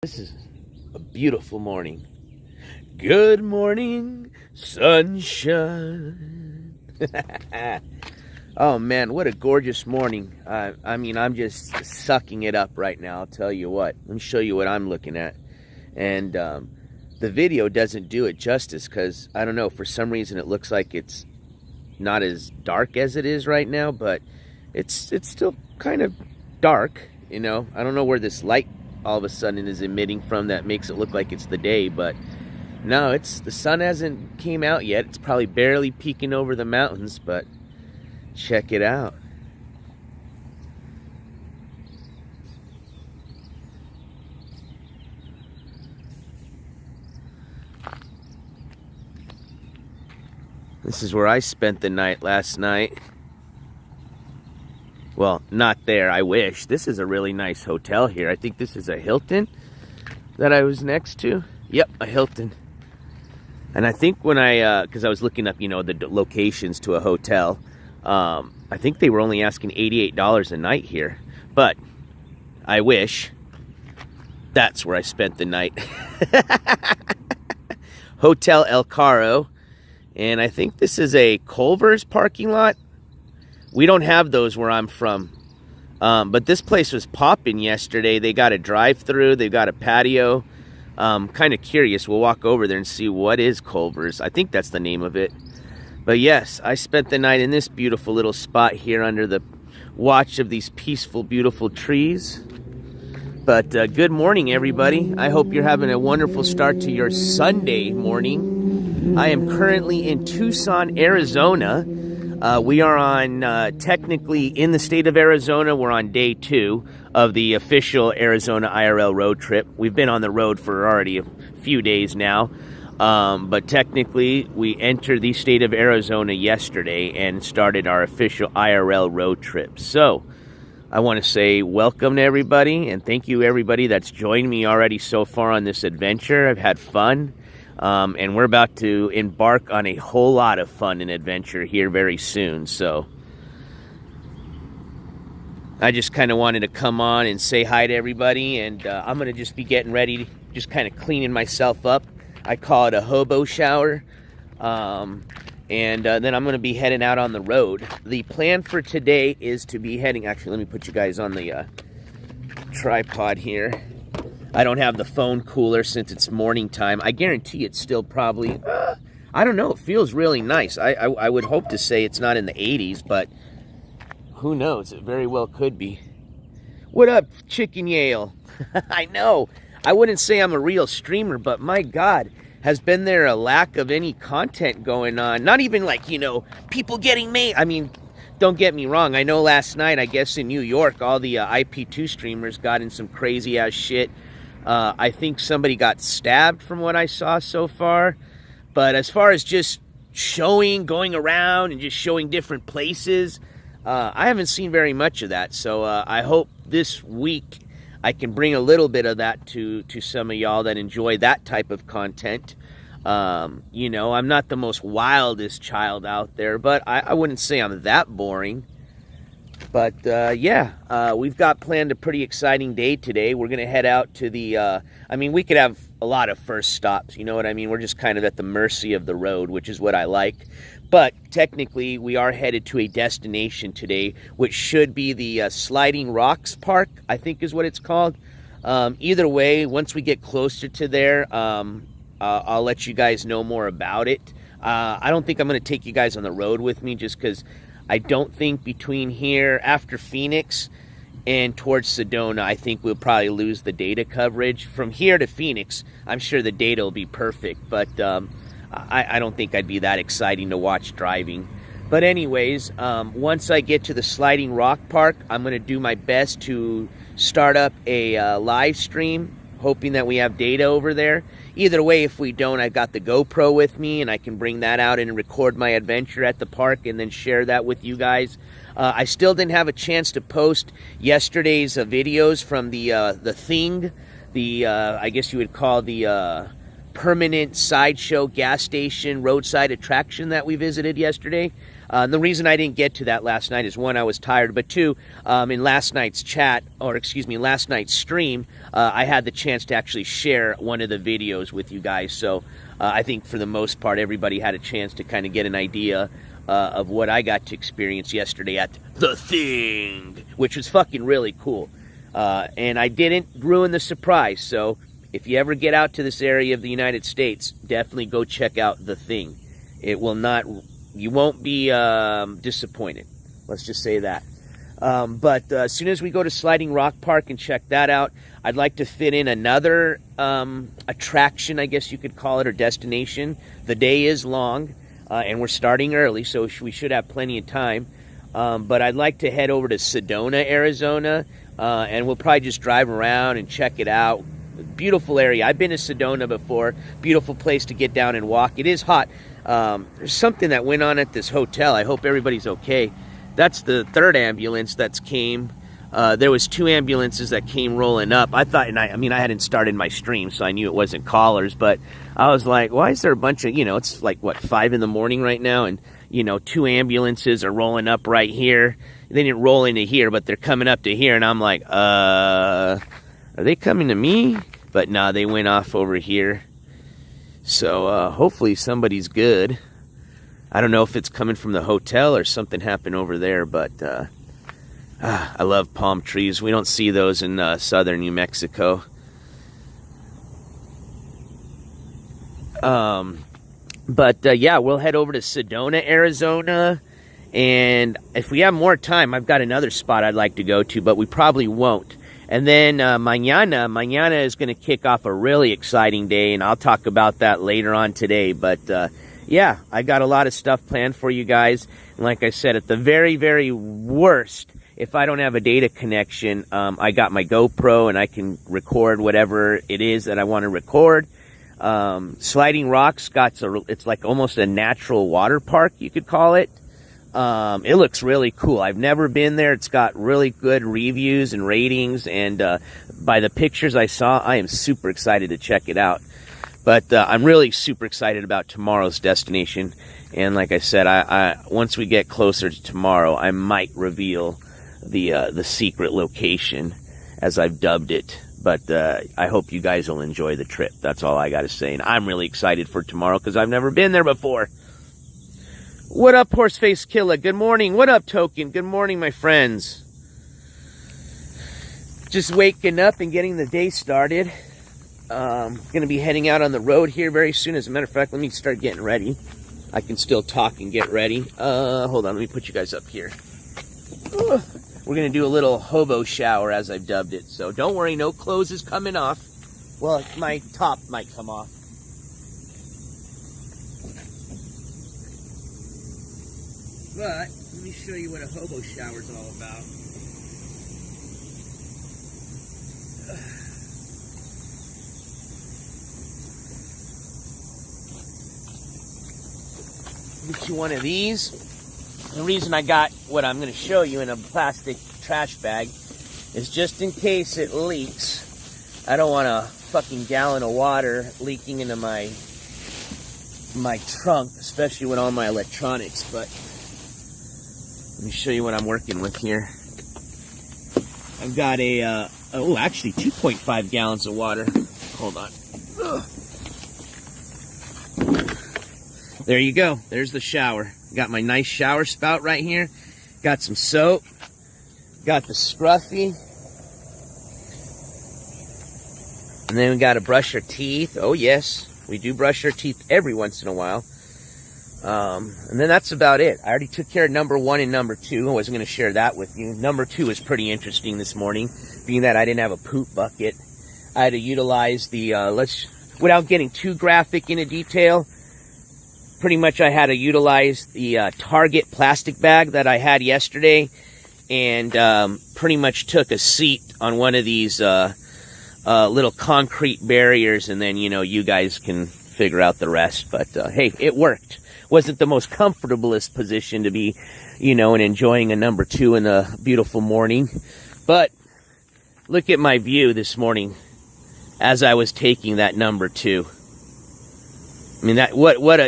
This is a beautiful morning. Good morning, sunshine. Oh man, what a gorgeous morning. I mean, I'm just sucking it up right now, I'll tell you what. Let me show you what I'm looking at. And the video doesn't do it justice because, I don't know, for some reason it looks like it's not as dark as it is right now, but it's still kind of dark, you know. I don't know where this light all of a sudden is emitting from that makes it look like it's the day, but no, the sun hasn't came out yet. It's probably barely peeking over the mountains, but check it out. This is where I spent the night last night. Well, not there, I wish. This is a really nice hotel here. I think this is a Hilton that I was next to. Yep, a Hilton. And I think when because I was looking up, you know, the locations to a hotel, I think they were only asking $88 a night here. But I wish that's where I spent the night. Hotel El Caro. And I think this is a Culver's parking lot. We don't have those where I'm from. But this place was popping yesterday. They got a drive-through. They've got a patio. Kind of curious. We'll walk over there and see what is Culver's. I think that's the name of it. But yes, I spent the night in this beautiful little spot here under the watch of these peaceful, beautiful trees. But good morning, everybody. I hope you're having a wonderful start to your Sunday morning. I am currently in Tucson, Arizona. We are on, technically in the state of Arizona, we're on day 2 of the official Arizona IRL road trip. We've been on the road for already a few days now, but technically we entered the state of Arizona yesterday and started our official IRL road trip. So I want to say welcome to everybody, and thank you everybody that's joined me already so far on this adventure. I've had fun. And we're about to embark on a whole lot of fun and adventure here very soon. So I just kind of wanted to come on and say hi to everybody. And I'm going to just be getting ready, just kind of cleaning myself up. I call it a hobo shower. And then I'm going to be heading out on the road. The plan for today is to be heading... Actually, let me put you guys on the tripod here. I don't have the phone cooler since it's morning time. I guarantee it's still probably, I don't know, it feels really nice. I would hope to say it's not in the 80s, but who knows? It very well could be. What up, Chicken Yale? I know. I wouldn't say I'm a real streamer, but my God, has been there a lack of any content going on? Not even like, you know, people getting made. I mean, don't get me wrong. I know last night, I guess in New York, all the IP2 streamers got in some crazy-ass shit. I think somebody got stabbed from what I saw so far. But as far as just going around and just showing different places, I haven't seen very much of that. So I hope this week I can bring a little bit of that to some of y'all that enjoy that type of content. You know, I'm not the most wildest child out there, but I wouldn't say I'm that boring. But, yeah, we've got planned a pretty exciting day today. We're going to head out to the, I mean, we could have a lot of first stops, you know what I mean? We're just kind of at the mercy of the road, which is what I like. But technically, we are headed to a destination today, which should be the Sliding Rocks Park, I think is what it's called. Either way, once we get closer to there, I'll let you guys know more about it. I don't think I'm going to take you guys on the road with me just because I don't think between here, after Phoenix, and towards Sedona, I think we'll probably lose the data coverage. From here to Phoenix, I'm sure the data will be perfect, but I don't think I'd be that exciting to watch driving. But anyways, once I get to the Sliding Rock Park, I'm going to do my best to start up a live stream, hoping that we have data over there. Either way, if we don't, I've got the GoPro with me, and I can bring that out and record my adventure at the park and then share that with you guys. I still didn't have a chance to post yesterday's videos from the thing, I guess you would call the permanent sideshow gas station roadside attraction that we visited yesterday. The reason I didn't get to that last night is, one, I was tired, but two, in last night's last night's stream, I had the chance to actually share one of the videos with you guys. So I think for the most part, everybody had a chance to kind of get an idea of what I got to experience yesterday at The Thing, which was fucking really cool. And I didn't ruin the surprise. So if you ever get out to this area of the United States, definitely go check out The Thing. It will not... You won't be disappointed. Let's just say that. But as soon as we go to Sliding Rock Park and check that out, I'd like to fit in another attraction, I guess you could call it, or destination. The day is long, and we're starting early, so we should have plenty of time. But I'd like to head over to Sedona, Arizona, and we'll probably just drive around and check it out. Beautiful area. I've been to Sedona before. Beautiful place to get down and walk. It is hot. There's something that went on at this hotel. I hope everybody's okay. That's the third ambulance that's came. There was 2 ambulances that came rolling up. I thought, and I mean, I hadn't started my stream, so I knew it wasn't callers, but I was like, why is there a bunch of, it's like, what, 5 in the morning right now, and, 2 ambulances are rolling up right here. They didn't roll into here, but they're coming up to here, and I'm like, are they coming to me? But nah, they went off over here. So hopefully somebody's good. I don't know if it's coming from the hotel or something happened over there, but I love palm trees. We don't see those in southern New Mexico. Yeah, we'll head over to Sedona, Arizona. And if we have more time, I've got another spot I'd like to go to, but we probably won't. And then mañana is going to kick off a really exciting day, and I'll talk about that later on today. But yeah, I got a lot of stuff planned for you guys. And like I said, at the very, very worst, if I don't have a data connection, I got my GoPro and I can record whatever it is that I want to record. Sliding Rock's it's like almost a natural water park, you could call it. It looks really cool. I've never been there. It's got really good reviews and ratings, and by the pictures I saw, I am super excited to check it out. But I'm really super excited about tomorrow's destination. And like I said, I once we get closer to tomorrow, I might reveal the secret location, as I've dubbed it. But I hope you guys will enjoy the trip. That's all I got to say. And I'm really excited for tomorrow because I've never been there before. What up, Horseface Killer? Good morning. What up, Token? Good morning, my friends. Just waking up and getting the day started. Going to be heading out on the road here very soon. As a matter of fact, let me start getting ready. I can still talk and get ready. Hold on, let me put you guys up here. We're going to do a little hobo shower, as I've dubbed it. So don't worry, no clothes is coming off. Well, my top might come off. But let me show you what a hobo shower is all about. Get you one of these. The reason I got what I'm going to show you in a plastic trash bag is just in case it leaks. I don't want a fucking gallon of water leaking into my trunk, especially with all my electronics. But let me show you what I'm working with here. I've got actually 2.5 gallons of water. Hold on. There you go. There's the shower. Got my nice shower spout right here. Got some soap. Got the scruffy. And then we got to brush our teeth. Oh, yes. We do brush our teeth every once in a while. And then that's about it. I already took care of number 1 and number 2. I wasn't going to share that with you. Number 2 was pretty interesting this morning, being that I didn't have a poop bucket. I had to utilize the, without getting too graphic into detail, pretty much I had to utilize the Target plastic bag that I had yesterday, and pretty much took a seat on one of these little concrete barriers, and then, you guys can figure out the rest. But hey, it worked. Wasn't the most comfortablest position to be, and enjoying a number 2 in a beautiful morning. But look at my view this morning as I was taking that number 2. I mean,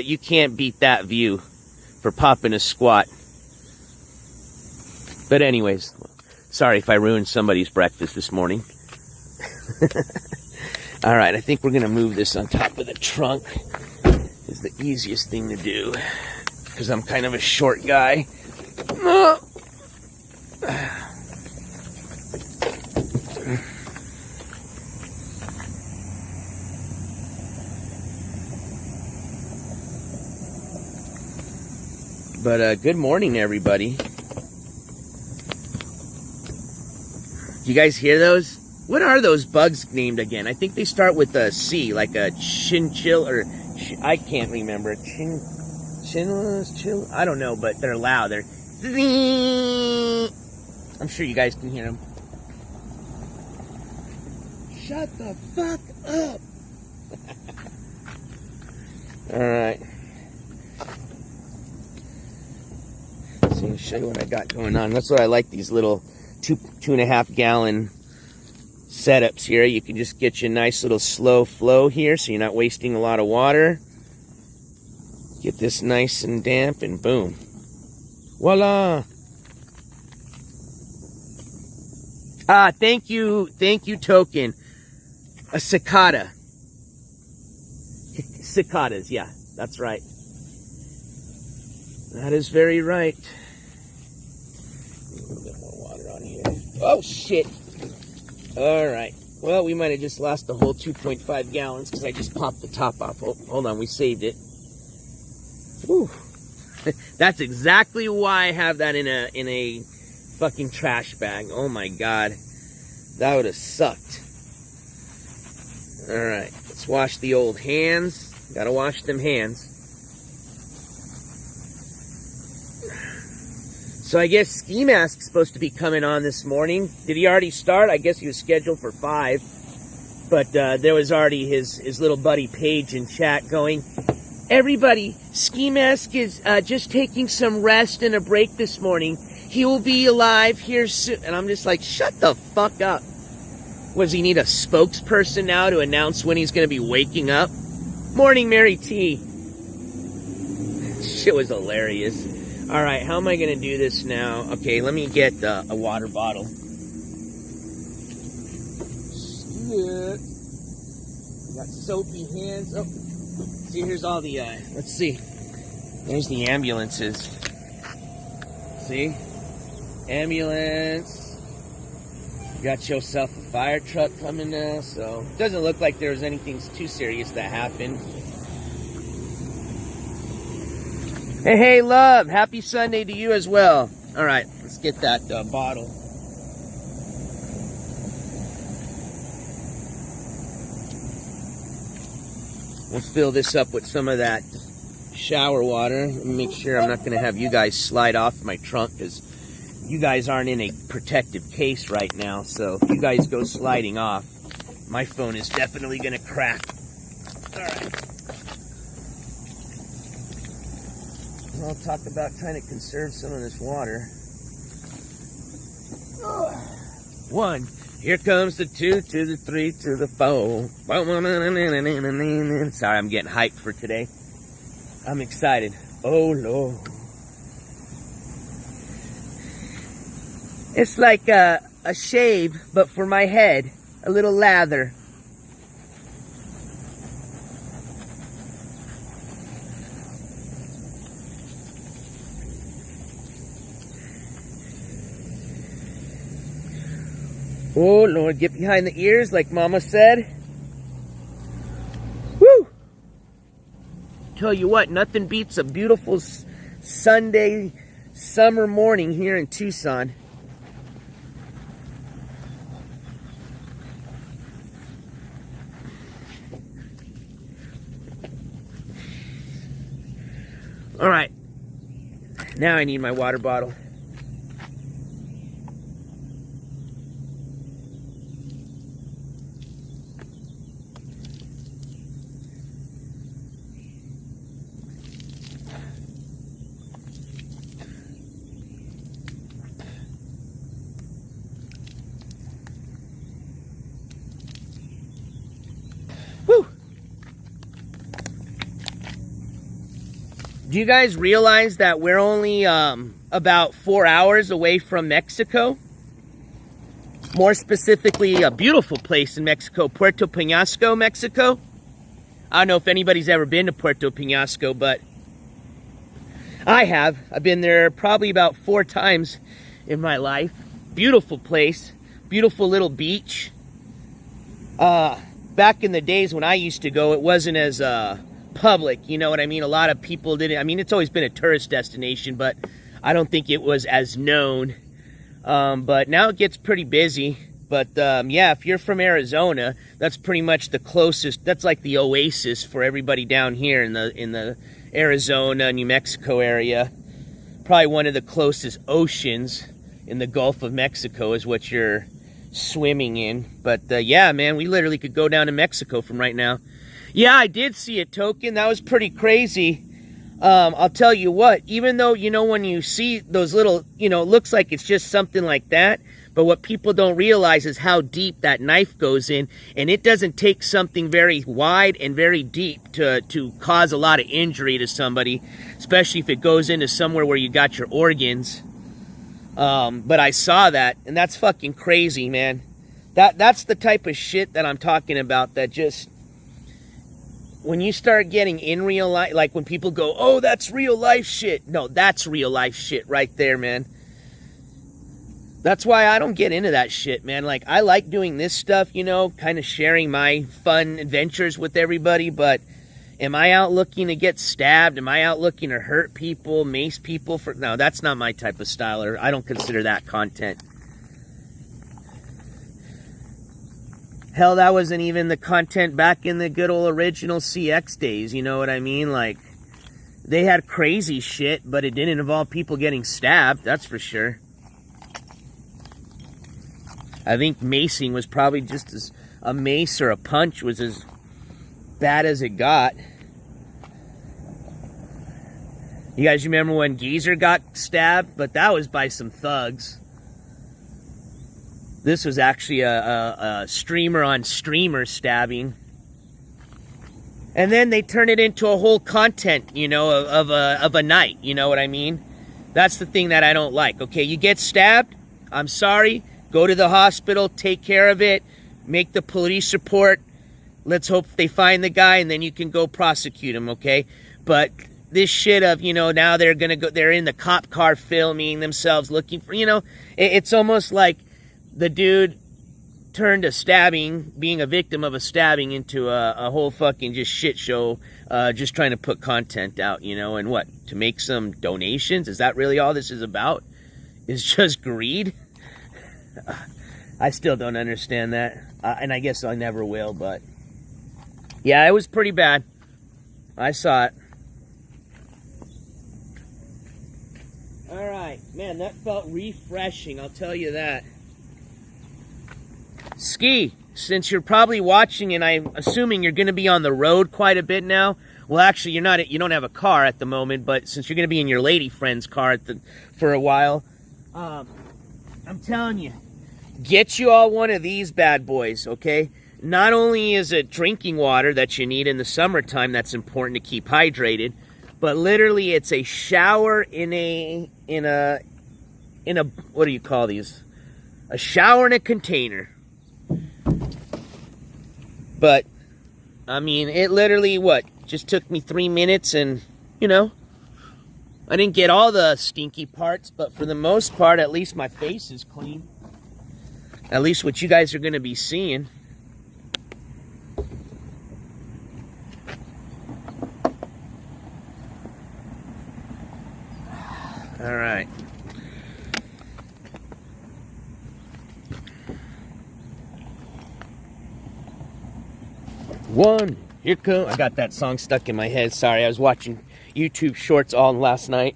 you can't beat that view for popping a squat. But anyways, sorry if I ruined somebody's breakfast this morning. All right, I think we're going to move this on top of the trunk. It's the easiest thing to do because I'm kind of a short guy. But good morning, everybody. You guys hear those? What are those bugs named again? I think they start with a C, like a chinchill, or I can't remember. Chill. I don't know, but they're loud. They're. I'm sure you guys can hear them. Shut the fuck up. All right. So I'll show you what I got going on. That's what I like, these little 2.5 gallon setups here. You can just get you a nice little slow flow here so you're not wasting a lot of water. Get this nice and damp and boom. Voila! Ah, thank you, Token. A cicada. Cicadas, yeah, that's right. That is very right. A little bit more water on here. Oh, shit. All right. Well, we might have just lost the whole 2.5 gallons because I just popped the top off. Oh, hold on, we saved it. Whew. That's exactly why I have that in a fucking trash bag. Oh my god, that would have sucked. All right, let's wash the old hands. Gotta wash them hands. So I guess Ski Mask's supposed to be coming on this morning. Did he already start? I guess he was scheduled for 5. But there was already his little buddy Paige in chat going, everybody, Ski Mask is just taking some rest and a break this morning. He will be alive here soon. And I'm just like, shut the fuck up. Does he need a spokesperson now to announce when he's going to be waking up? Morning, Mary T. Shit was hilarious. All right, how am I going to do this now? Okay, let me get a water bottle. Shit. Got soapy hands. Oh, see, here's all the, let's see. There's the ambulances. See? Ambulance. You got yourself a fire truck coming now, so it doesn't look like there was anything too serious that happened. Hey, love. Happy Sunday to you as well. All right, let's get that bottle. We'll fill this up with some of that shower water. Let me make sure I'm not going to have you guys slide off my trunk because you guys aren't in a protective case right now. So if you guys go sliding off, my phone is definitely going to crack. All right. I'll talk about trying to conserve some of this water. 1. Here comes the 2 to the 3 to the 4. Sorry, I'm getting hyped for today. I'm excited. Oh, Lord. It's like a shave, but for my head. A little lather. Oh, Lord, get behind the ears like Mama said. Woo! Tell you what, nothing beats a beautiful Sunday summer morning here in Tucson. All right, now I need my water bottle. Do you guys realize that we're only about 4 hours away from Mexico? More specifically, a beautiful place in Mexico, Puerto Peñasco, Mexico. I don't know if anybody's ever been to Puerto Peñasco, but I have. I've been there probably about 4 times in my life. Beautiful place, beautiful little beach. Back in the days when I used to go, it wasn't as public, you know what I mean? A lot of people didn't. I mean, it's always been a tourist destination, but I don't think it was as known. But now it gets pretty busy. But yeah, if you're from Arizona, that's pretty much the closest. That's like the oasis for everybody down here in the Arizona, New Mexico area. Probably one of the closest oceans in the Gulf of Mexico is what you're swimming in. But yeah, man, we literally could go down to Mexico from right now. Yeah, I did see it, Token. That was pretty crazy. I'll tell you what, even though, you know, when you see those little, you know, it looks like it's just something like that, but what people don't realize is how deep that knife goes in, and it doesn't take something very wide and very deep to cause a lot of injury to somebody, especially if it goes into somewhere where you got your organs. But I saw that, and that's fucking crazy, man. That's the type of shit that I'm talking about, that just, when you start getting in real life, like when people go, oh, that's real life shit. No, that's real life shit right there, man. That's why I don't get into that shit, man. Like, I like doing this stuff, you know, kind of sharing my fun adventures with everybody, but am I out looking to get stabbed? Am I out looking to hurt people, mace people? No, that's not my type of style, or I don't consider that content. Hell, that wasn't even the content back in the good old original CX days, you know what I mean? Like, they had crazy shit, but it didn't involve people getting stabbed, that's for sure. I think macing was probably just as, a mace or a punch was as bad as it got. You guys remember when Geezer got stabbed? But that was by some thugs. This was actually a streamer on streamer stabbing. And then they turn it into a whole content, you know, of a night, you know what I mean? That's the thing that I don't like. Okay, you get stabbed, I'm sorry, go to the hospital, take care of it, make the police report, let's hope they find the guy, and then you can go prosecute him, okay? But this shit of, you know, now they're gonna go, they're in the cop car filming themselves looking for, you know, it's almost like the dude turned a stabbing, being a victim of a stabbing, into a whole fucking just shit show, just trying to put content out, you know, and what, to make some donations? Is that really all this is about? Is just greed? I still don't understand that, and I guess I never will, but yeah, it was pretty bad. I saw it. Alright, man, that felt refreshing, I'll tell you that. Ski, since you're probably watching, and I'm assuming you're going to be on the road quite a bit now. Well, actually, you're not. You don't have a car at the moment, but since you're going to be in your lady friend's car for a while, I'm telling you, get you all one of these bad boys, okay? Not only is it drinking water that you need in the summertime, that's important to keep hydrated, but literally it's a shower in a what do you call these? A shower in a container. But, I mean, it literally, what, just took me 3 minutes, and, you know, I didn't get all the stinky parts, but for the most part, at least my face is clean. At least what you guys are going to be seeing. All right. One, here come. I got that song stuck in my head. Sorry, I was watching YouTube shorts all last night.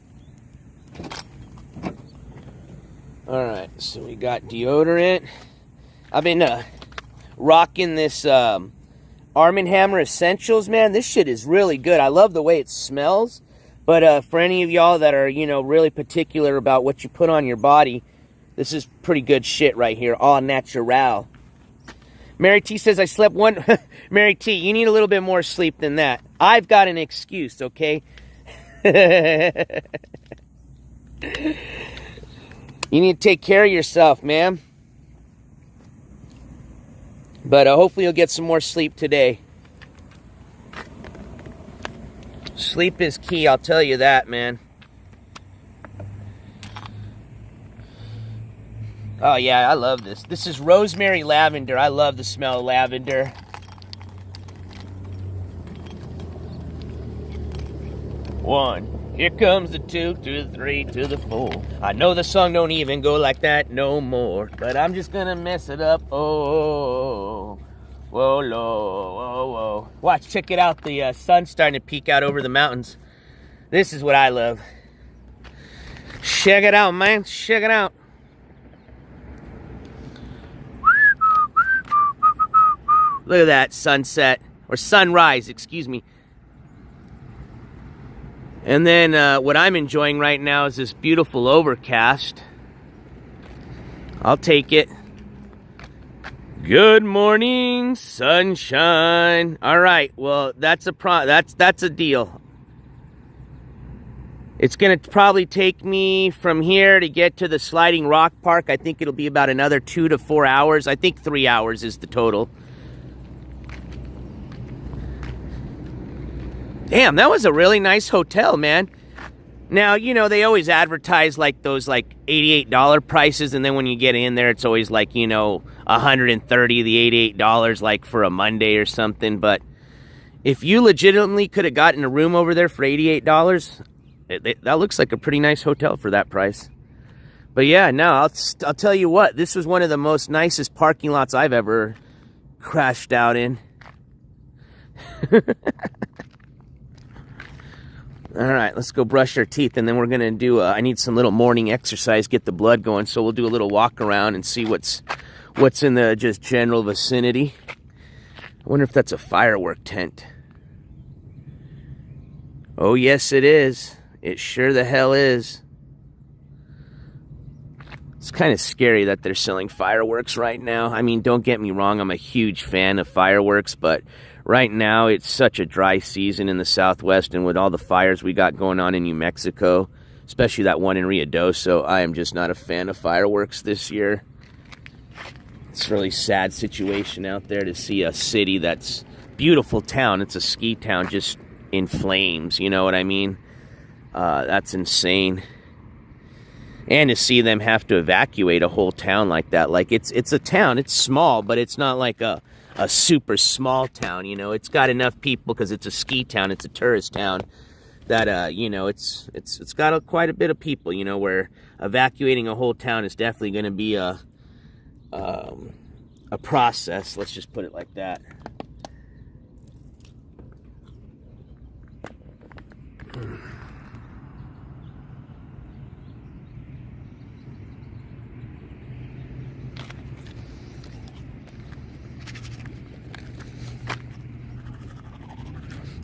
All right, so we got deodorant. I've been rocking this Arm & Hammer Essentials, man. This shit is really good. I love the way it smells. But for any of y'all that are, you know, really particular about what you put on your body, this is pretty good shit right here. All natural. Mary T says, I slept one... Mary T, you need a little bit more sleep than that. I've got an excuse, okay? You need to take care of yourself, man. But hopefully you'll get some more sleep today. Sleep is key, I'll tell you that, man. Oh yeah, I love this. This is rosemary lavender. I love the smell of lavender. One, here comes the two, to the three, to the four. I know the song don't even go like that no more, but I'm just gonna mess it up. Oh, whoa, low, whoa, whoa. Watch, check it out. The sun's starting to peek out over the mountains. This is what I love. Check it out, man. Check it out. Look at that sunset, or sunrise, excuse me. And then what I'm enjoying right now is this beautiful overcast. I'll take it. Good morning, sunshine. All right, well, that's a deal. It's gonna probably take me from here to get to the sliding rock park. I think it'll be about another 2 to 4 hours. I think 3 hours is the total. Damn, that was a really nice hotel, man. Now, you know, they always advertise like those like $88 prices, and then when you get in there, it's always like, you know, $130, the $88 like for a Monday or something. But if you legitimately could have gotten a room over there for $88, that looks like a pretty nice hotel for that price. But yeah, no, I'll tell you what, this was one of the most nicest parking lots I've ever crashed out in. All right, let's go brush our teeth, and then we're gonna do. I need some little morning exercise, get the blood going. So we'll do a little walk around and see what's in the just general vicinity. I wonder if that's a firework tent. Oh yes, it is. It sure the hell is. It's kind of scary that they're selling fireworks right now. I mean, don't get me wrong, I'm a huge fan of fireworks, but right now it's such a dry season in the Southwest, and with all the fires we got going on in New Mexico, especially that one in Ruidoso, I am just not a fan of fireworks this year. It's a really sad situation out there to see a city that's beautiful town. It's a ski town just in flames, you know what I mean? That's insane. And to see them have to evacuate a whole town like that. Like, it's a town. It's small, but it's not like a super small town, you know. It's got enough people because it's a ski town. It's a tourist town that, you know, it's got quite a bit of people, you know, where evacuating a whole town is definitely going to be a process. Let's just put it like that.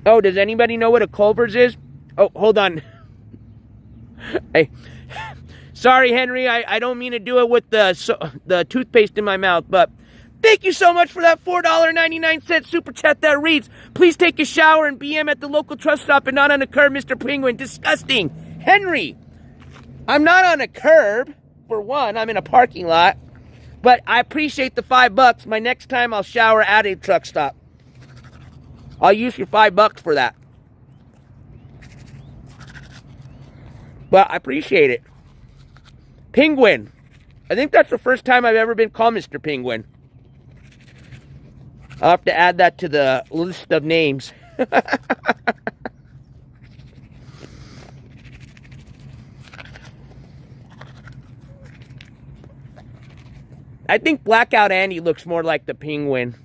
Oh, does anybody know what a Culver's is? Oh, hold on. Hey, sorry, Henry. I don't mean to do it with the toothpaste in my mouth, but thank you so much for that $4.99 super chat that reads, please take a shower and BM at the local truck stop and not on a curb, Mr. Penguin. Disgusting. Henry, I'm not on a curb, for one. I'm in a parking lot. But I appreciate the $5. My next time I'll shower at a truck stop. I'll use your $5 for that. But I appreciate it. Penguin. I think that's the first time I've ever been called Mr. Penguin. I'll have to add that to the list of names. I think Blackout Andy looks more like the Penguin.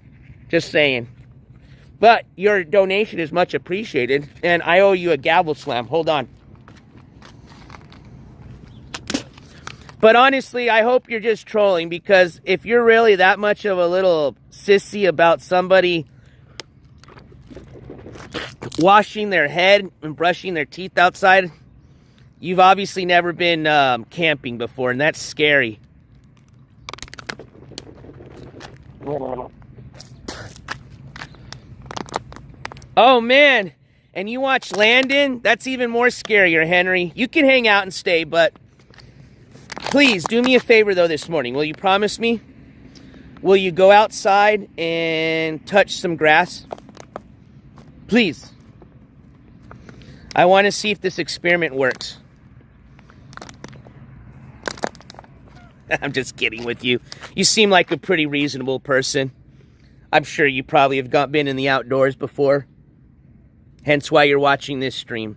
Just saying. But your donation is much appreciated, and I owe you a gavel slam. Hold on. But honestly, I hope you're just trolling, because if you're really that much of a little sissy about somebody washing their head and brushing their teeth outside, you've obviously never been camping before, and that's scary. Oh man, and you watch Landon, that's even more scarier, Henry. You can hang out and stay, but please do me a favor, though, this morning. Will you promise me? Will you go outside and touch some grass? Please. I want to see if this experiment works. I'm just kidding with you. You seem like a pretty reasonable person. I'm sure you probably have been in the outdoors before. Hence why you're watching this stream.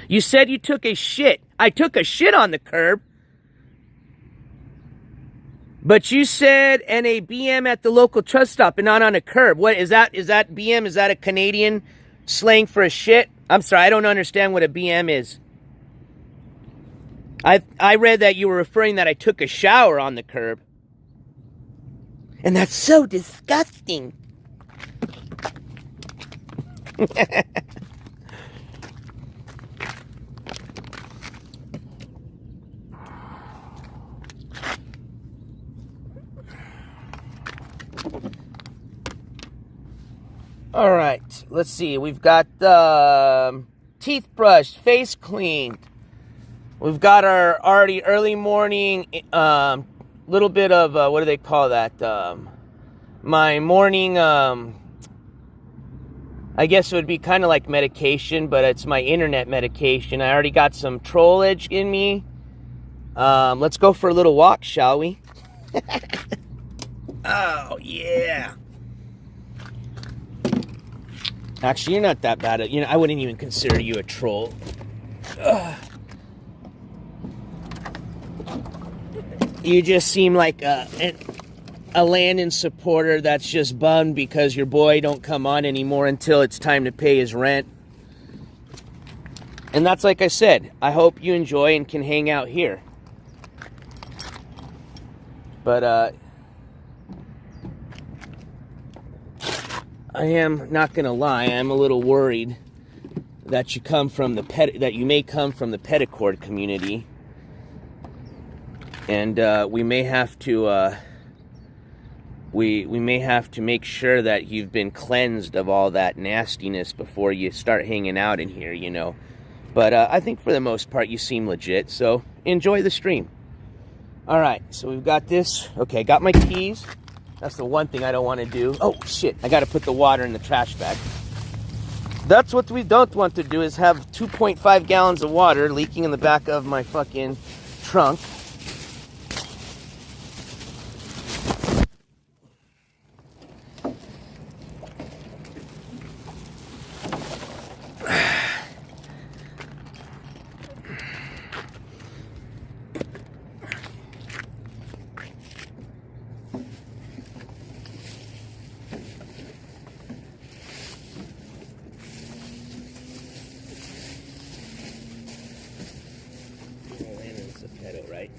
You said you took a shit. I took a shit on the curb. But you said and a BM at the local truck stop and not on a curb. What is that? Is that BM? Is that a Canadian slang for a shit? I'm sorry, I don't understand what a BM is. I read that you were referring that I took a shower on the curb. And that's so disgusting. All right, let's see. We've got teeth brushed, face cleaned. We've got our already early morning, little bit of, what do they call that? My morning, I guess it would be kind of like medication, but it's my internet medication. I already got some trollage in me. Let's go for a little walk, shall we? Oh, yeah. Actually, you're not that bad at, I wouldn't even consider you a troll. Ugh. You just seem like a Landon supporter that's just bummed because your boy don't come on anymore until it's time to pay his rent. And that's like I said, I hope you enjoy and can hang out here. But, I am not gonna lie, I'm a little worried that you may come from the pedicord community. And we may have to we may have to make sure that you've been cleansed of all that nastiness before you start hanging out in here, But I think for the most part you seem legit, so enjoy the stream. All right, so we've got this. Okay, got my keys. That's the one thing I don't want to do. Oh shit! I got to put the water in the trash bag. That's what we don't want to do, is have 2.5 gallons of water leaking in the back of my fucking trunk. Right?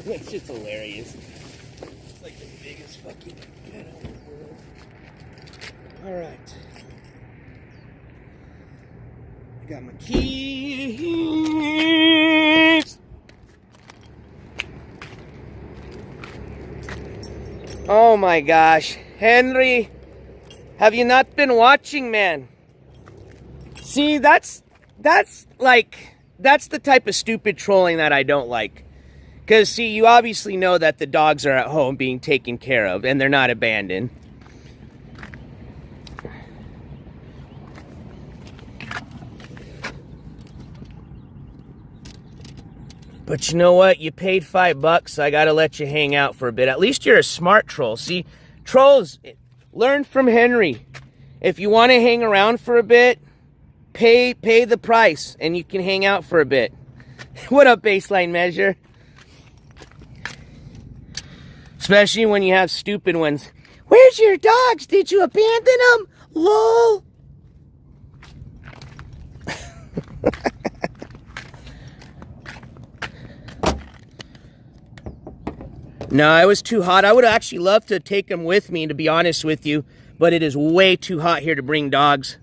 That shit's hilarious. It's like the biggest fucking pedo in the world. Alright. I got my keys. Oh my gosh. Henry, have you not been watching, man? See, that's the type of stupid trolling that I don't like. Because, see, you obviously know that the dogs are at home being taken care of, and they're not abandoned. But you know what? You paid $5, so I gotta let you hang out for a bit. At least you're a smart troll. See, trolls, learn from Henry. If you want to hang around for a bit, pay the price, and you can hang out for a bit. What up, baseline measure? Especially when you have stupid ones. Where's your dogs? Did you abandon them? LOL. No, it was too hot. I would actually love to take them with me, to be honest with you, but it is way too hot here to bring dogs.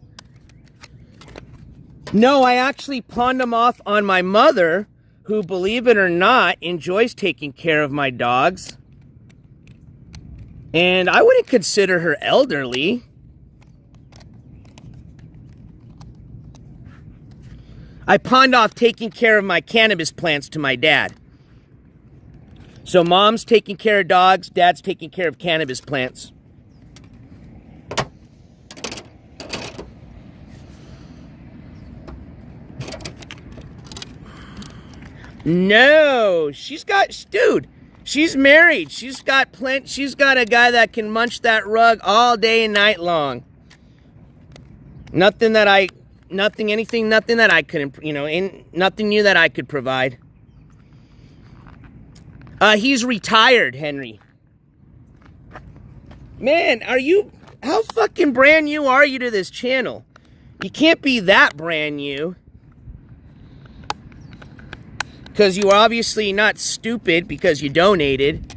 No, I actually pawned them off on my mother, who, believe it or not, enjoys taking care of my dogs. And I wouldn't consider her elderly. I pawned off taking care of my cannabis plants to my dad. So mom's taking care of dogs, dad's taking care of cannabis plants. No, dude, she's married. She's got a guy that can munch that rug all day and night long. Nothing that I couldn't, nothing new that I could provide. He's retired, Henry. Man, how fucking brand new are you to this channel? You can't be that brand new. Because you're obviously not stupid because you donated.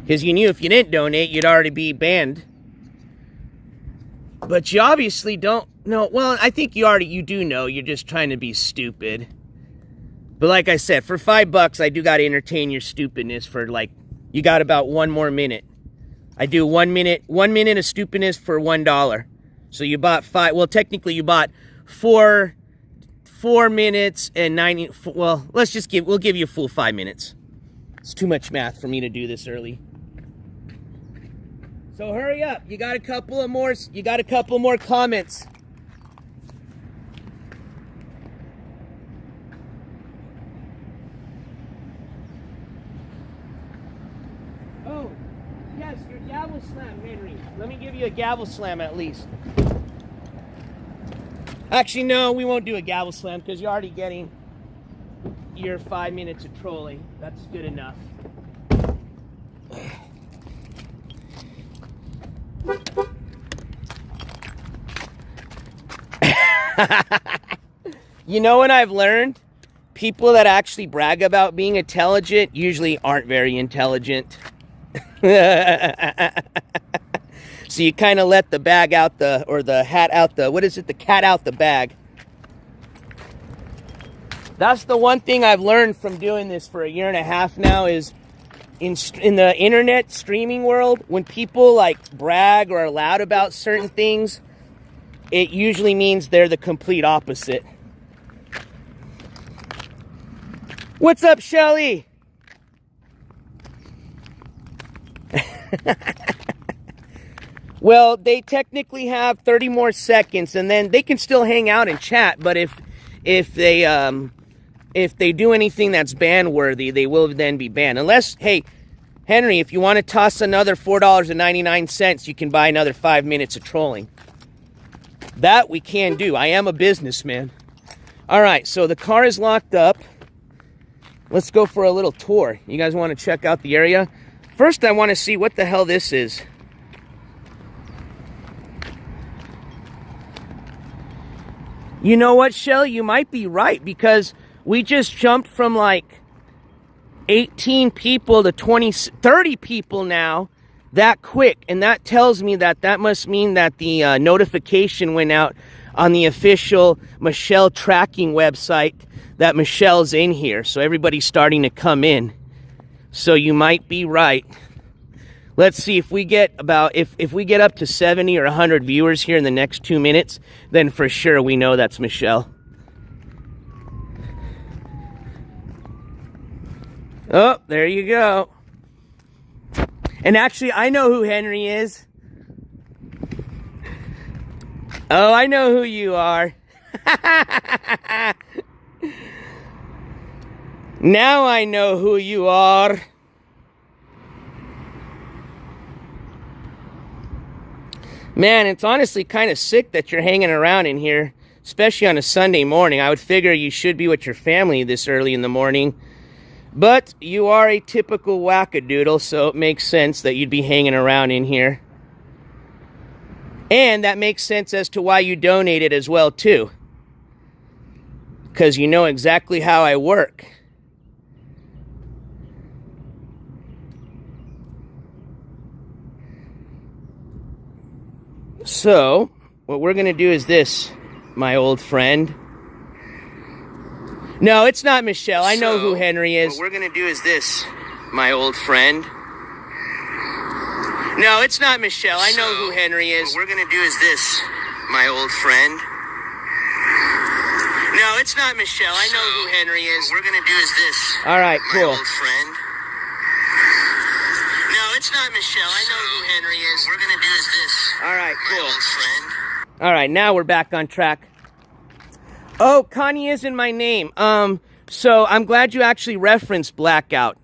Because you knew if you didn't donate, you'd already be banned. But you obviously don't know. Well, I think you do know. You're just trying to be stupid. But like I said, for $5, I do got to entertain your stupidness for you got about 1 more minute. I do 1 minute of stupidness for $1. So you bought 5, well, technically you bought 4 minutes and 90, well, we'll give you a full 5 minutes. It's too much math for me to do this early. So hurry up. You got a couple more comments. Oh, yes, your gavel slam, Henry. Let me give you a gavel slam at least. Actually, no, we won't do a gavel slam because you're already getting your 5 minutes of trolling. That's good enough. You know what I've learned? People that actually brag about being intelligent usually aren't very intelligent. So you kind of let the bag out the hat out the cat out the bag. That's the one thing I've learned from doing this for 1.5 years now is in the internet streaming world, when people brag or are loud about certain things, it usually means they're the complete opposite. What's up, Shelly? Well, they technically have 30 more seconds, and then they can still hang out and chat. But if they do anything that's ban worthy, they will then be banned. Unless, hey, Henry, if you want to toss another $4.99, you can buy another 5 minutes of trolling. That we can do. I am a businessman. All right, so the car is locked up. Let's go for a little tour. You guys want to check out the area? First, I want to see what the hell this is. You know what, Shelly? You might be right, because we just jumped from 18 people to 30 people now that quick. And that tells me that must mean that the notification went out on the official Michelle tracking website that Michelle's in here. So everybody's starting to come in. So you might be right. Let's see if we get if we get up to 70 or 100 viewers here in the next 2 minutes, then for sure we know that's Michelle. Oh, there you go. And actually, I know who Henry is. Oh, I know who you are. Now I know who you are. Man, it's honestly kind of sick that you're hanging around in here, especially on a Sunday morning. I would figure you should be with your family this early in the morning. But you are a typical wackadoodle, so it makes sense that you'd be hanging around in here. And that makes sense as to why you donated as well, too. Because you know exactly how I work. So, what we're going to do is this, my old friend. No, it's not Michelle. I know who Henry is. What we're going to do is this, my old friend. No, it's not Michelle. I know who Henry is. What we're going to do is this, my old friend. No, it's not Michelle. I know who Henry is. What we're gonna do is this. All right, cool. My old friend. No, it's not Michelle. I know who Henry is. What we're gonna do is this. All right, My cool. old friend. All right, now we're back on track. Oh, Connie isn't my name. So I'm glad you actually referenced Blackout.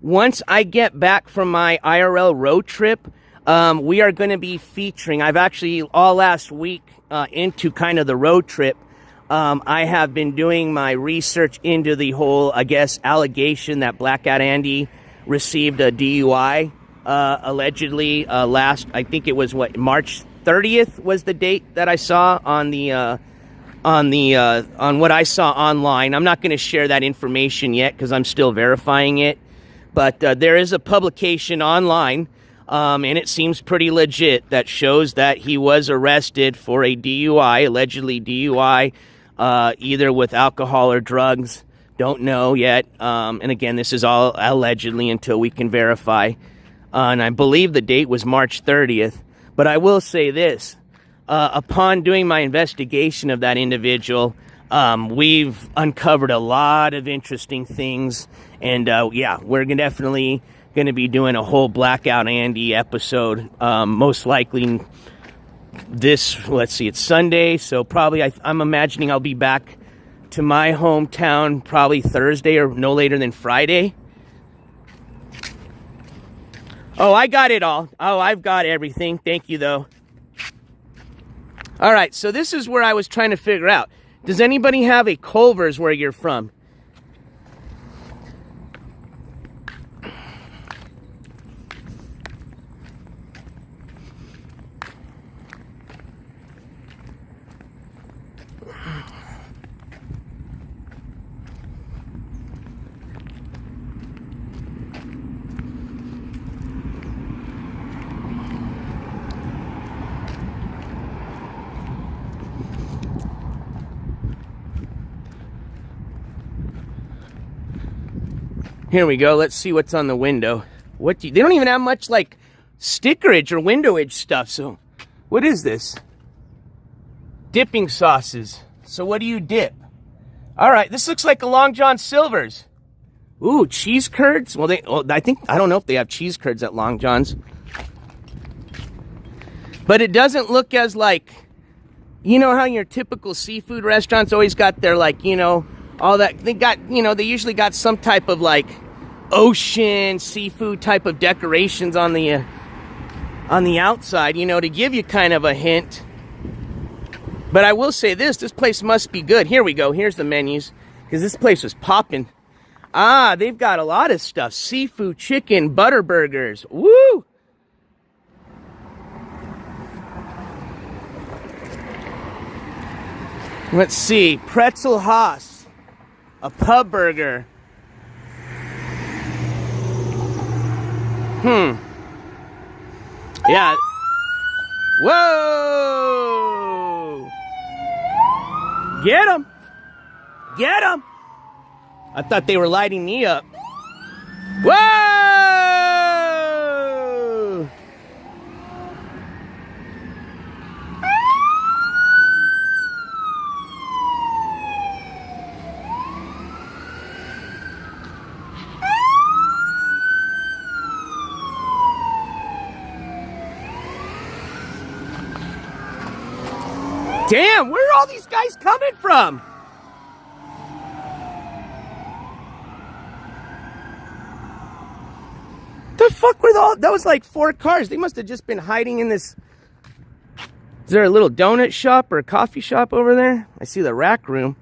Once I get back from my IRL road trip, we are going to be featuring, I've actually all last week into kind of the road trip, I have been doing my research into the whole, I guess, allegation that Blackout Andy received a DUI, allegedly last, I think it was March 30th was the date that I saw on what I saw online. I'm not going to share that information yet because I'm still verifying it. But there is a publication online, and it seems pretty legit, that shows that he was arrested for a DUI, allegedly DUI, either with alcohol or drugs. Don't know yet. And again, this is all allegedly until we can verify. And I believe the date was March 30th. But I will say this. Upon doing my investigation of that individual, we've uncovered a lot of interesting things. And yeah, we're definitely going to be doing a whole Blackout Andy episode. Most likely this, let's see, it's Sunday. So probably I'm imagining I'll be back to my hometown probably Thursday or no later than Friday. Oh, I got it all. Oh, I've got everything. Thank you, though. All right, so this is where I was trying to figure out. Does anybody have a Culver's where you're from? Here we go. Let's see what's on the window. They don't even have much like stickerage or windowage stuff. So what is this? Dipping sauces. So what do you dip? All right. This looks like a Long John Silver's. Ooh, cheese curds. Well, I don't know if they have cheese curds at Long John's. But it doesn't look as like, you know how your typical seafood restaurants always got their like, you know, all that, they got, you know, they usually got some type of like ocean seafood type of decorations on the outside, you know, to give you kind of a hint. But I will say this place must be good. Here we go. Here's the menus, because this place was popping. Ah, they've got a lot of stuff. Seafood, chicken, butter burgers. Woo! Let's see. Pretzel Haas. A pub burger. Yeah. Whoa! Get him! Get him! I thought they were lighting me up. Whoa! Damn, where are all these guys coming from? The fuck were that was like 4 cars. They must have just been hiding in this. Is there a little donut shop or a coffee shop over there? I see the rack room.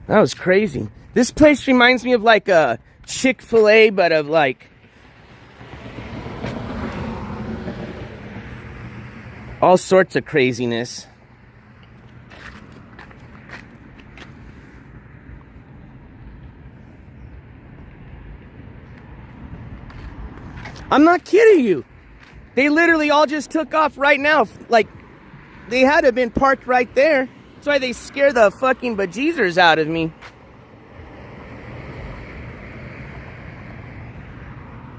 That was crazy. This place reminds me of like a Chick-fil-A, but of like all sorts of craziness. I'm not kidding you. They literally all just took off right now. Like, they had to have been parked right there. That's why they scare the fucking bejeezers out of me.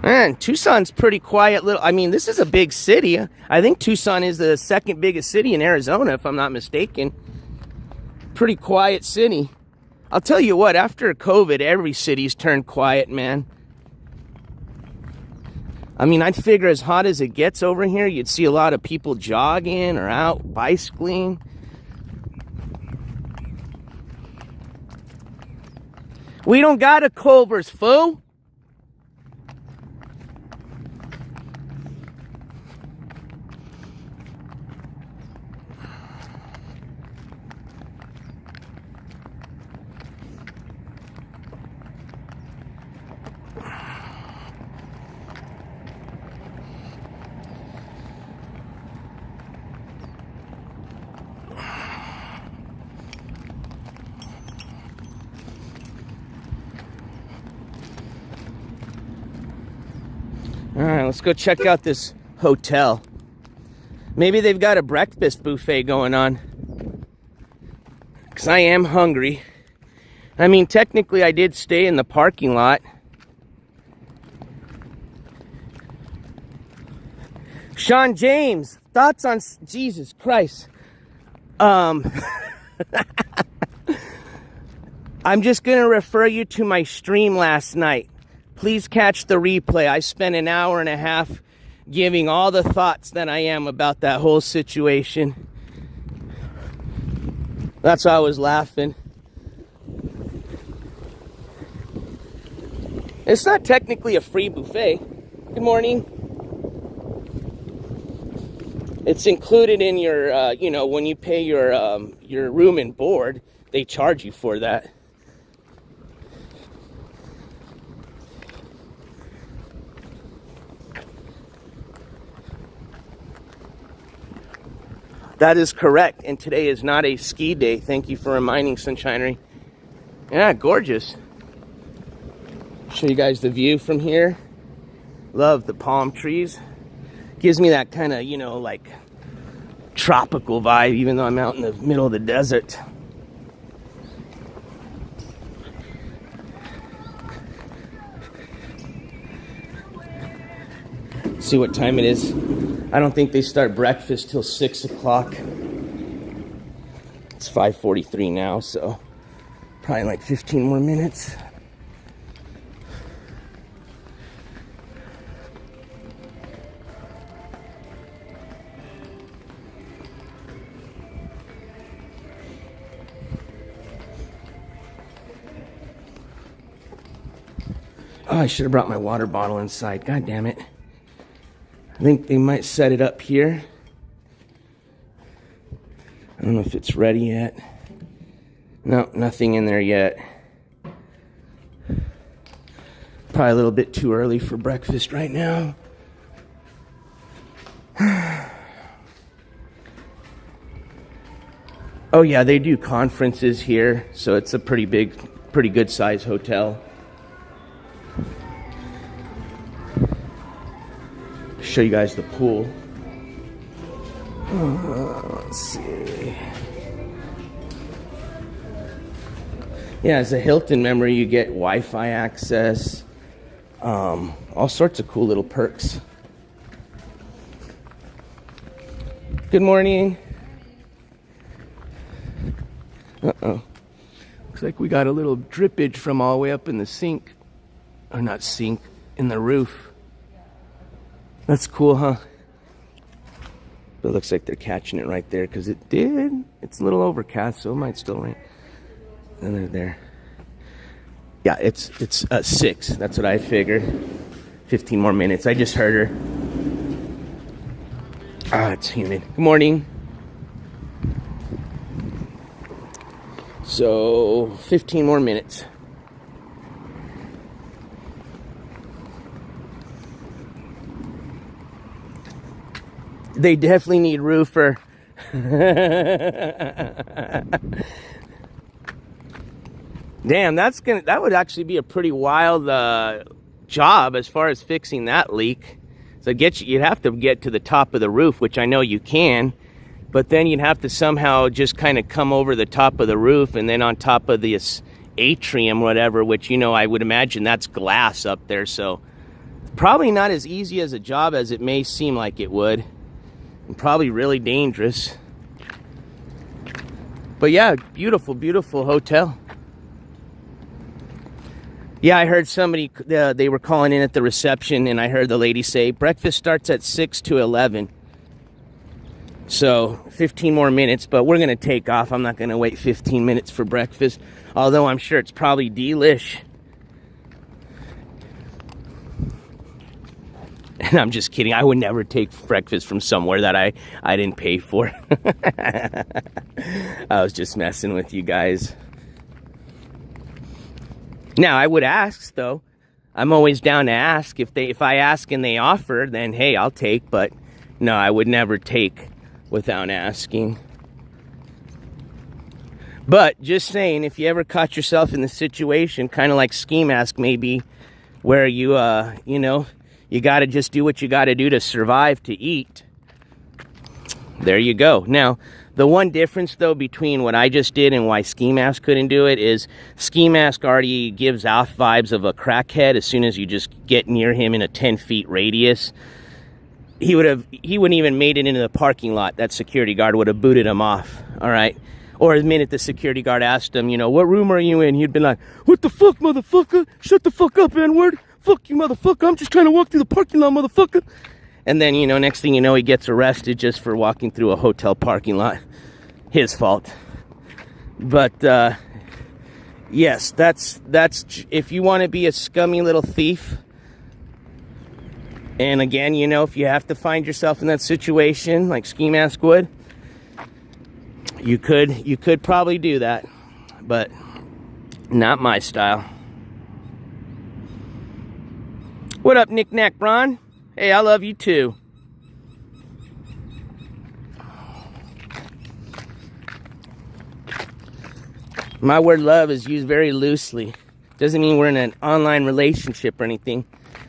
Man, Tucson's pretty quiet little... I mean, this is a big city. I think Tucson is the second biggest city in Arizona, if I'm not mistaken. pretty quiet city. I'll tell you what, after COVID, every city's turned quiet, man. I mean, I figure as hot as it gets over here, you'd see a lot of people jogging or out bicycling. We don't got a Culver's, fool. All right, let's go check out this hotel. Maybe they've got a breakfast buffet going on. Because I am hungry. I mean, technically I did stay in the parking lot. Sean James, thoughts on... Jesus Christ. I'm just going to refer you to my stream last night. Please catch the replay. I spent an hour and a half giving all the thoughts that I am about that whole situation. That's why I was laughing. It's not technically a free buffet. Good morning. It's included in your, you know, when you pay your room and board, they charge you for that. That is correct, and today is not a ski day. Thank you for reminding, Sunshinery. Yeah, gorgeous. Show you guys the view from here. Love the palm trees. Gives me that kind of, you know, like tropical vibe, even though I'm out in the middle of the desert. See what time it is. I don't think they start breakfast till 6 o'clock. It's 5:43 now, so probably like 15 more minutes. Oh, I should have brought my water bottle inside. God damn it. I think they might set it up here. I don't know if it's ready yet. No, nothing in there yet. Probably a little bit too early for breakfast right now. Oh yeah, they do conferences here, so it's a pretty good size hotel. Show you guys the pool. Let's see. Yeah, as a Hilton member, you get Wi-Fi access, all sorts of cool little perks. Good morning. Uh-oh. Looks like we got a little drippage from all the way up in the sink. Or not sink, in the roof. That's cool, huh? But it looks like they're catching it right there because it did. It's a little overcast, so it might still rain. And they're there. Yeah, it's 6. That's what I figured. 15 more minutes. I just heard her. Ah, it's humid. Good morning. So, 15 more minutes. They definitely need roofer. Damn, that would actually be a pretty wild job as far as fixing that leak. So you'd have to get to the top of the roof, which I know you can, but then you'd have to somehow just kind of come over the top of the roof and then on top of this atrium, whatever, which, you know, I would imagine that's glass up there. So probably not as easy as a job as it may seem like it would. And probably really dangerous. But yeah, beautiful, beautiful hotel. Yeah, I heard somebody, they were calling in at the reception, and I heard the lady say, breakfast starts at 6 to 11. So, 15 more minutes, but we're going to take off. I'm not going to wait 15 minutes for breakfast, although I'm sure it's probably delish. And I'm just kidding. I would never take breakfast from somewhere that I didn't pay for. I was just messing with you guys. Now, I would ask, though. I'm always down to ask. If I ask and they offer, then hey, I'll take. But no, I would never take without asking. But just saying, if you ever caught yourself in the situation, kind of like Ski Mask maybe, where you, you know, you got to just do what you got to do to survive, to eat. There you go. Now, the one difference, though, between what I just did and why Ski Mask couldn't do it is Ski Mask already gives off vibes of a crackhead as soon as you just get near him in a 10-feet radius. He wouldn't even made it into the parking lot. That security guard would have booted him off, all right? Or the minute the security guard asked him, you know, what room are you in? He'd been like, what the fuck, motherfucker? Shut the fuck up, N-word. Fuck you, motherfucker. I'm just trying to walk through the parking lot, motherfucker. And then, you know, next thing you know, he gets arrested just for walking through a hotel parking lot. His fault. But, yes, that's if you want to be a scummy little thief. And again, you know, if you have to find yourself in that situation, like Ski Mask would, you could probably do that. But not my style. What up, Knick Knack Bron? Hey, I love you too. My word love is used very loosely. Doesn't mean we're in an online relationship or anything.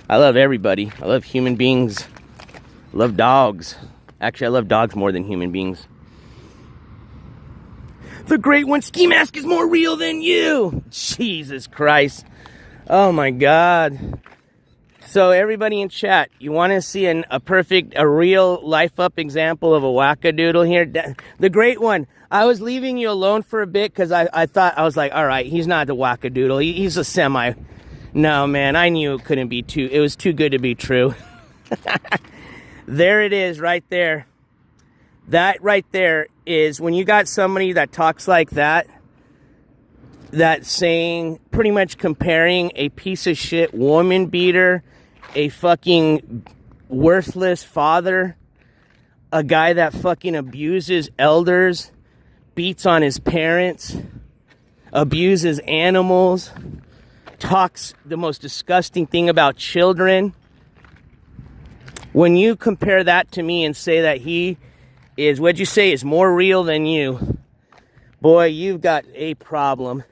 I love everybody. I love human beings. I love dogs. Actually, I love dogs more than human beings. The great one, Ski Mask, is more real than you. Jesus Christ. Oh my God. So everybody in chat, you want to see a real life-up example of a wackadoodle here? The great one. I was leaving you alone for a bit because I thought, I was like, all right, he's not the wackadoodle. He's a semi. No, man, I knew it couldn't be it was too good to be true. There it is right there. That right there is when you got somebody that talks like that, that's saying, pretty much comparing a piece of shit woman beater, a fucking worthless father, a guy that fucking abuses elders, beats on his parents, abuses animals, talks the most disgusting thing about children. When you compare that to me and say that he is, what'd you say, is more real than you, boy, you've got a problem.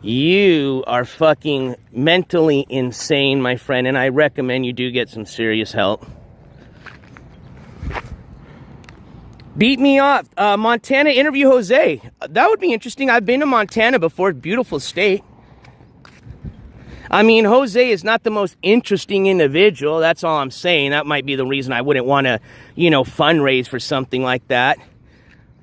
You are fucking mentally insane, my friend, and I recommend you do get some serious help. Beat me off. Montana, interview Jose. That would be interesting. I've been to Montana before. Beautiful state. I mean, Jose is not the most interesting individual. That's all I'm saying. That might be the reason I wouldn't want to, you know, fundraise for something like that.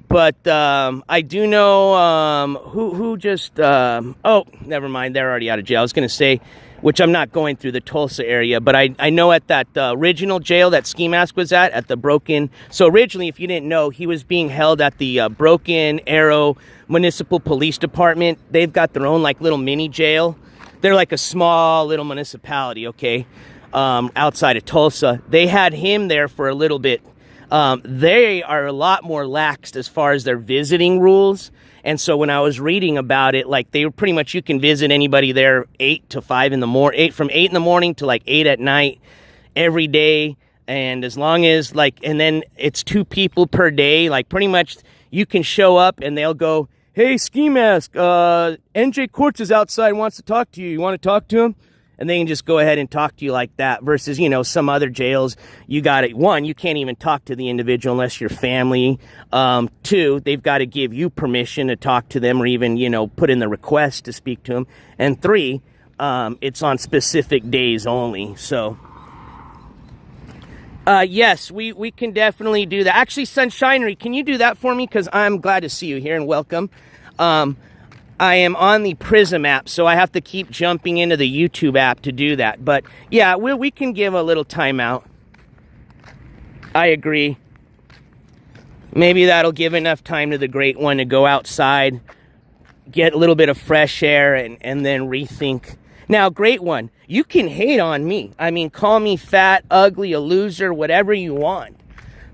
But I do know who just... oh, never mind. They're already out of jail. I was going to say, which I'm not going through the Tulsa area, but I know at that original jail that Ski Mask was at the Broken... So originally, if you didn't know, he was being held at the Broken Arrow Municipal Police Department. They've got their own, like, little mini jail. They're like a small little municipality, okay, outside of Tulsa. They had him there for a little bit. They are a lot more laxed as far as their visiting rules. And so when I was reading about it, like, they were pretty much, you can visit anybody there 8 to 5 in the morning, from 8 in the morning to like 8 at night every day. And as long as, like, and then it's 2 people per day, like, pretty much you can show up and they'll go, hey, Ski Mask, NJCourts is outside and wants to talk to you. You want to talk to him? And they can just go ahead and talk to you like that versus, you know, some other jails. You got it. 1, you can't even talk to the individual unless you're family. 2, they've got to give you permission to talk to them or even, you know, put in the request to speak to them. And 3, it's on specific days only. So Yes, we can definitely do that. Actually, Sunshinery, can you do that for me? Because I'm glad to see you here and welcome. I am on the Prism app, so I have to keep jumping into the YouTube app to do that. But yeah, we can give a little timeout. I agree. Maybe that'll give enough time to the Great One to go outside, get a little bit of fresh air, and then rethink. Now, Great One, you can hate on me. I mean, call me fat, ugly, a loser, whatever you want.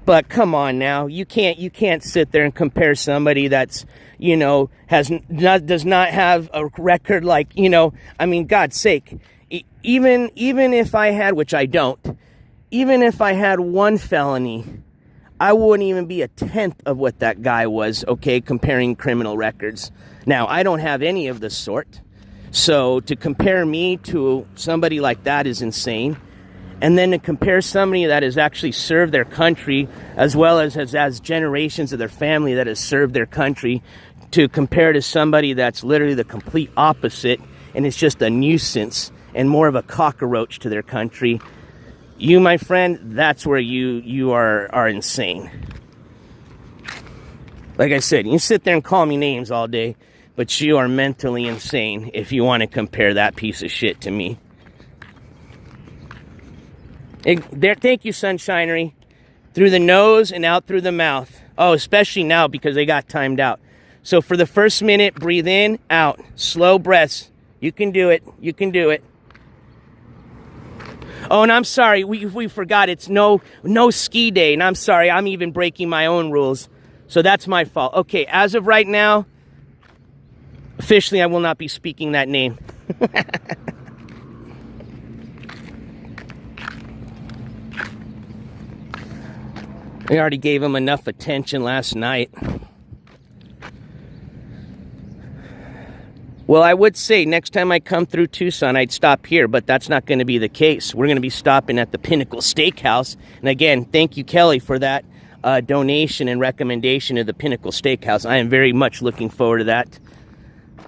But come on now, you can't sit there and compare somebody that's, you know, does not have a record like, you know, I mean, God's sake, even if I had, which I don't, even if I had one felony, I wouldn't even be a tenth of what that guy was, okay, comparing criminal records. Now, I don't have any of the sort. So to compare me to somebody like that is insane. And then to compare somebody that has actually served their country, as well as has generations of their family that has served their country, to compare to somebody that's literally the complete opposite and is just a nuisance and more of a cockroach to their country. You, my friend, that's where you are insane. Like I said, you can sit there and call me names all day, but you are mentally insane if you want to compare that piece of shit to me. Thank you, Sunshinery. Through the nose and out through the mouth. Oh, especially now because they got timed out. So for the first minute, breathe in, out. Slow breaths. You can do it. You can do it. Oh, and I'm sorry. We forgot. It's no ski day. And I'm sorry. I'm even breaking my own rules. So that's my fault. Okay, as of right now, officially, I will not be speaking that name. I already gave him enough attention last night. Well, I would say next time I come through Tucson, I'd stop here, but that's not going to be the case. We're going to be stopping at the Pinnacle Steakhouse. And again, thank you, Kelly, for that donation and recommendation of the Pinnacle Steakhouse. I am very much looking forward to that.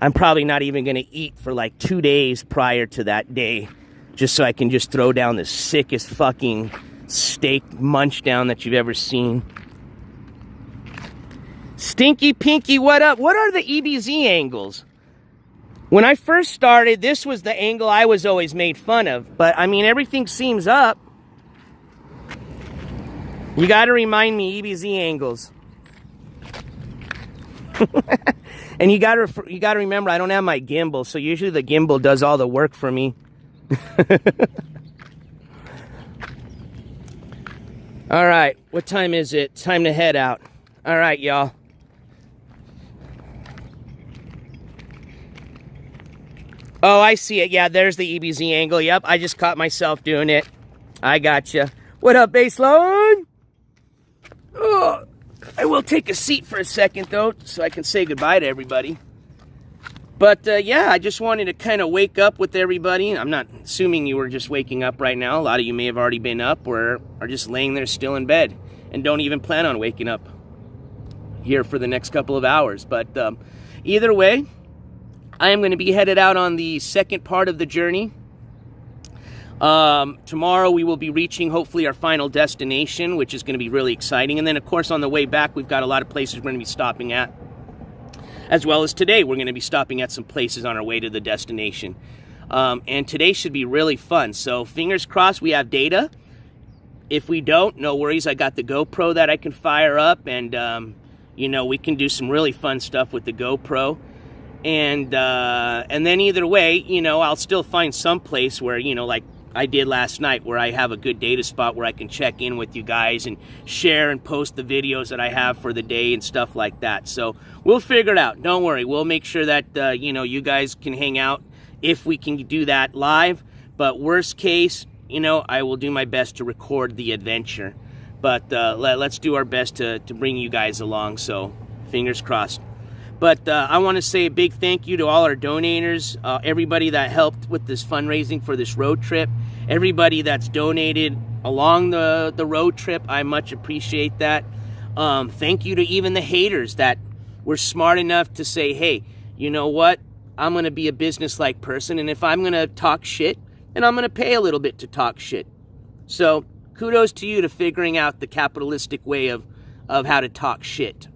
I'm probably not even going to eat for like 2 days prior to that day, just so I can just throw down the sickest fucking steak munch down that you've ever seen. Stinky Pinky, what up? What are the EBZ angles? When I first started, this was the angle I was always made fun of. But, I mean, everything seems up. You got to remind me EBZ angles. And you got to remember, I don't have my gimbal. So usually the gimbal does all the work for me. All right. What time is it? Time to head out. All right, y'all. Oh, I see it. Yeah, there's the EBZ angle. Yep, I just caught myself doing it. I gotcha. What up, baseline? Oh, I will take a seat for a second, though, so I can say goodbye to everybody. But, yeah, I just wanted to kind of wake up with everybody. I'm not assuming you were just waking up right now. A lot of you may have already been up or are just laying there still in bed and don't even plan on waking up here for the next couple of hours. But either way, I am going to be headed out on the second part of the journey. Tomorrow we will be reaching, hopefully, our final destination, which is going to be really exciting. And then, of course, on the way back, we've got a lot of places we're going to be stopping at. As well as today, we're going to be stopping at some places on our way to the destination. And today should be really fun. So, fingers crossed we have data. If we don't, no worries. I got the GoPro that I can fire up. And, you know, we can do some really fun stuff with the GoPro. And then either way, you know, I'll still find some place where, you know, like I did last night, where I have a good data spot where I can check in with you guys and share and post the videos that I have for the day and stuff like that. So we'll figure it out. Don't worry. We'll make sure that, you know, you guys can hang out if we can do that live. But worst case, you know, I will do my best to record the adventure. But let's do our best to bring you guys along. So fingers crossed. But I want to say a big thank you to all our donators, everybody that helped with this fundraising for this road trip, everybody that's donated along the road trip. I much appreciate that. Thank you to even the haters that were smart enough to say, hey, you know what? I'm going to be a business-like person, and if I'm going to talk shit, then I'm going to pay a little bit to talk shit. So kudos to you to figuring out the capitalistic way of how to talk shit.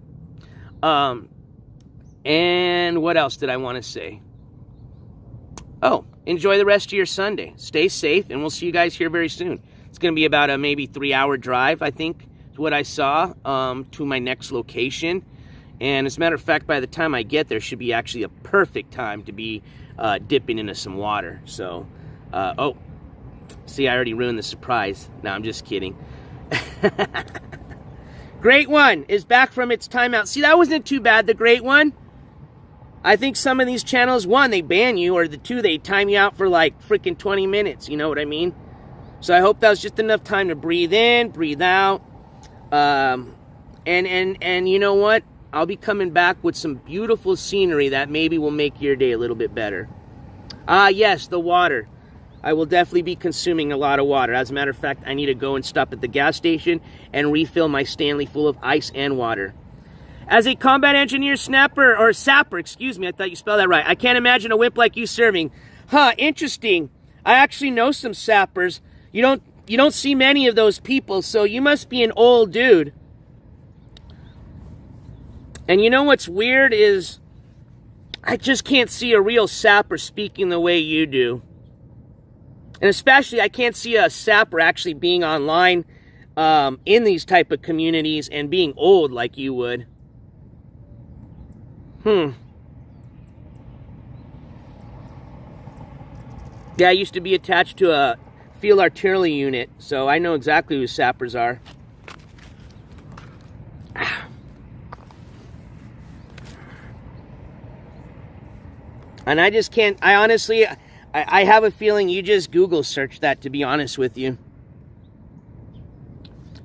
And what else did I want to say? Oh, enjoy the rest of your Sunday. Stay safe, and we'll see you guys here very soon. It's going to be about a maybe 3-hour drive, I think, is what I saw, to my next location. And as a matter of fact, by the time I get there, should be actually a perfect time to be dipping into some water. So, oh, see, I already ruined the surprise. No, I'm just kidding. Great One is back from its timeout. See, that wasn't too bad, the Great One. I think some of these channels, one, they ban you, or the two, they time you out for like freaking 20 minutes. You know what I mean? So I hope that was just enough time to breathe in, breathe out. And you know what? I'll be coming back with some beautiful scenery that maybe will make your day a little bit better. Yes, the water. I will definitely be consuming a lot of water. As a matter of fact, I need to go and stop at the gas station and refill my Stanley full of ice and water. As a combat engineer snapper, or sapper, excuse me, I thought you spelled that right. I can't imagine a whip like you serving. Huh, interesting. I actually know some sappers. You don't see many of those people, so you must be an old dude. And you know what's weird is I just can't see a real sapper speaking the way you do. And especially, I can't see a sapper actually being online in these type of communities and being old like you would. Yeah, I used to be attached to a field artillery unit, so I know exactly who sappers are. And I just can't, I honestly, I have a feeling you just Google search that, to be honest with you.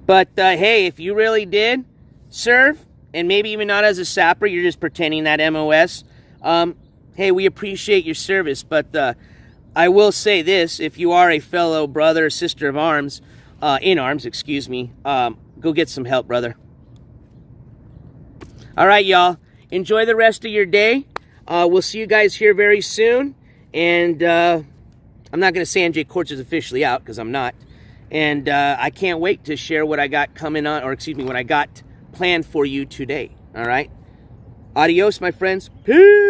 But hey, if you really did serve, and maybe even not as a sapper, you're just pretending that MOS, hey, we appreciate your service, but I will say this, if you are a fellow brother or sister of arms, in arms, excuse me, go get some help, brother. All right, y'all, enjoy the rest of your day. We'll see you guys here very soon, and I'm not going to say NJCourts is officially out, because I'm not, and I can't wait to share what I got coming on, or excuse me, what I got planned for you today, all right? Adios, my friends. Peace!